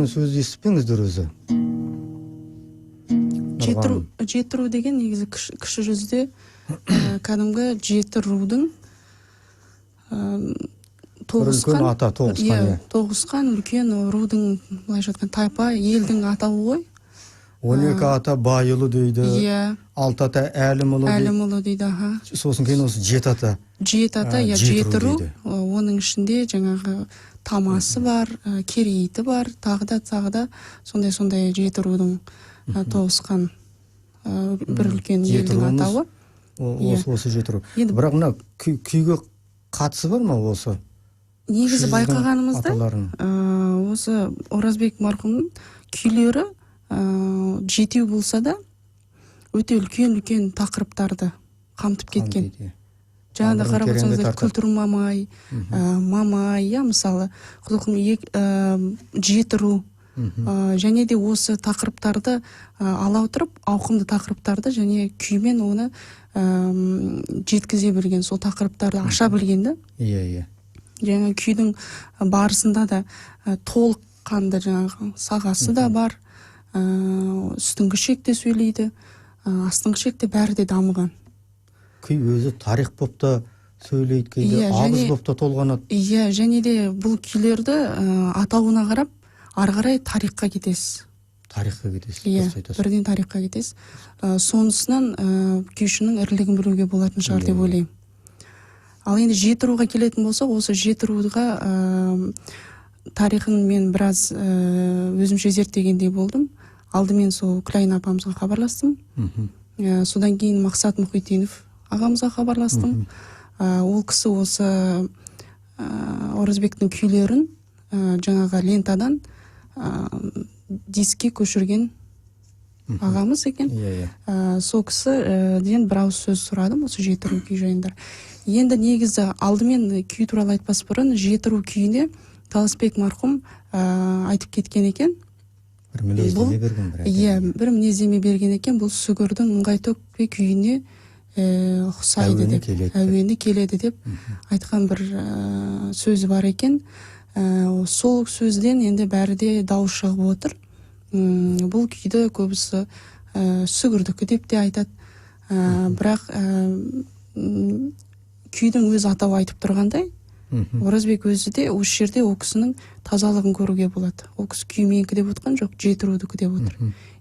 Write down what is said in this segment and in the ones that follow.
Сөз естіппеңіздер өзі. Жетіру деген негізі кіші жүзде кәдімгі жеті рудың тоғысқан үлкен рудың былайша айтқан тайпа елдің атауы ғой. 12 ата байұлы дейді, 6 ата әлімұлы дейді. Сосын кейін осы 7 ата. 7 ата, жеті ру. Оның ішінде жаңағы тамасы бар, керейті бар, тағы да сондай жеті рудың тоғысқан бір үлкен елдің атауы. Осы жеті ру. Бірақ мына күйге қатысы бар ма осы? Негізі байқағанымызда осы Оразбек марқұмның күйлері жетеу болса да өте үлкен тақырыптарды қамтып кеткен. Жаңағыда қарап отырсаңыздар күлтүр мамай, мысалы жеті ру және де осы тақырыптарды ала отырып, ауқымды тақырыптарды және күймен оны жеткізе білген, сол тақырыптарды аша білгенді. Жаңа күйдің барысында да толыққанды жаңағы сағасы да бар, үстіңгі шекте сөйлейді, астыңғы шекте бәрі де дамыған. Күй өзі тарих бопта сөйлейді, кейде абыз бопта толғанады. Және де бұл күйлерді атауына қарап, ары қарай тарихқа кетесіз. Бірден тарихқа кетесіз. Сонысынан күйшінің ірілігін білуге болатын шығар деп ойлаймын. Ал енді жеті руға келетін болса, осы жеті руға тарихын мен біраз өзімше зерттегендей болдым. Алдымен сол Клайн апамызға хабарластым. Содан кейін Мақсат Мұхитдинов ағамызға хабарластым. Ол кісі осы Оразбектің күйлерін жаңағы лентадан дискке көшірген ағамыз екен. Сол кісіден бір ауыз сөз сұрадым осы жеті ру күй жайында. Енді негізі алдымен күй туралы айтпас бұрын жеті ру күйіне Таласбек марқұм айтып кеткен екен. Бір мінездеме берген бір мінездеме берген екен. Бұл сүгірдің ыңғай төкпе күйіне ұқсайды деп, әуені келеді деп айтқан бір сөзі бар екен. Сол сөзден енді бәрі де дауыс шығып отыр. Бұл күйді көбісі сүгірдікі деп те айтады. Бірақ күйдің өз атауы айтып тұрғандай, Оразбек өзі де осы жерде ол кісінің тазалығын көруге болады. Ол кісі күйменікі деп отқан жоқ, жеті рудікі деп отыр.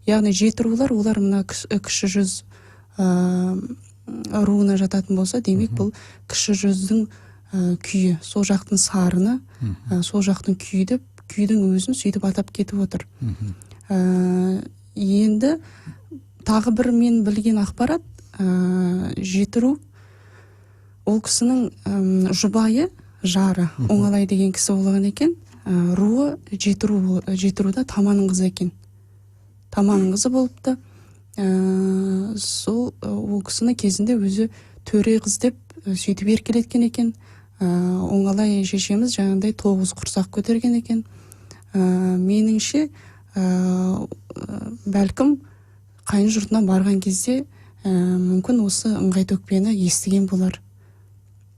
Яғни жеті рулар, олар мына кіші жүз руына жататын болса, демек бұл кіші жүздің күйі, сол жақтың сарыны, сол жақтың күйі деп, күйдің өзін сөйтіп атап кетіп отыр. Енді тағы бір мен білген ақпарат, жеті ру, ол кісінің жұбайы, жары, оңалай деген кісі болған екен. Руы жеті руда таманың қызы екен. Таманың қызы болыпты. Сол ол кісіні кезінде өзі төре қыз деп сөйтіп еркелеткен екен. Оңалай шешеміз жаңағыдай 9 құрсақ көтерген екен. Меніңше бәлкім қайын жұртына барған кезде мүмкін осы ыңғай төкпені естіген болар.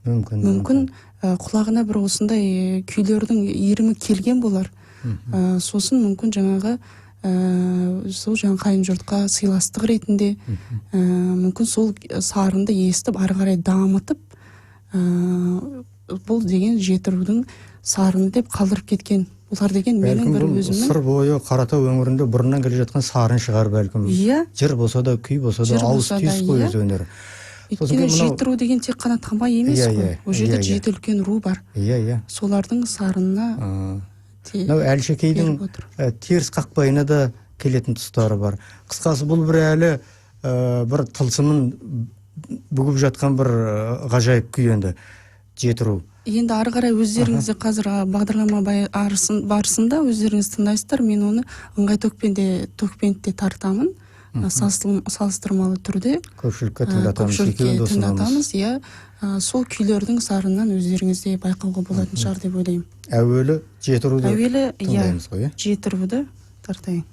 Мүмкін құлағына бір осындай күйлердің иірімі келген болар. Сосын мүмкін жаңағы сол жаңа қайын жұртқа сыйластық ретінде мүмкін сол сарынды естіп ары қарай дамытып бұл деген жеті рудың сарыны деп қалдырып кеткен. Олар деген менің бір өзімнің сыр бойы Қаратау өңірінде бұрыннан келе жатқан сарын шығар бәлкім. Жыр болса да, күй болса да, ауыз түйіс қой өз өнері. Өйткені жеті ру деген тек қана тамай емес қой. Ол жерде жеті үлкен ру бар. Солардың сарынына әлшекейдің теріс қақпайына да келетін тұстары бар. Қысқасы бұл бір әлі бір тылсымын бүгіп жатқан бір ғажайып күй енді жеті ру. Енді ары қарай өздеріңізді қазір бағдарлама барысында өздеріңіз тыңдайсыздар. Мен оны ыңғай төкпенде тартамын. Салыстырмалы түрде көпшілікке тыңдатамыз. Сол күйлердің сарынынан өздеріңізде байқауға болатын шығар деп ойлаймын. Әуелі жеті руды тыңдаймыз ғой. Жеті руды тартайын.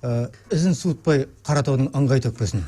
ізін суытпай Қаратаудың ыңғай төкпесін.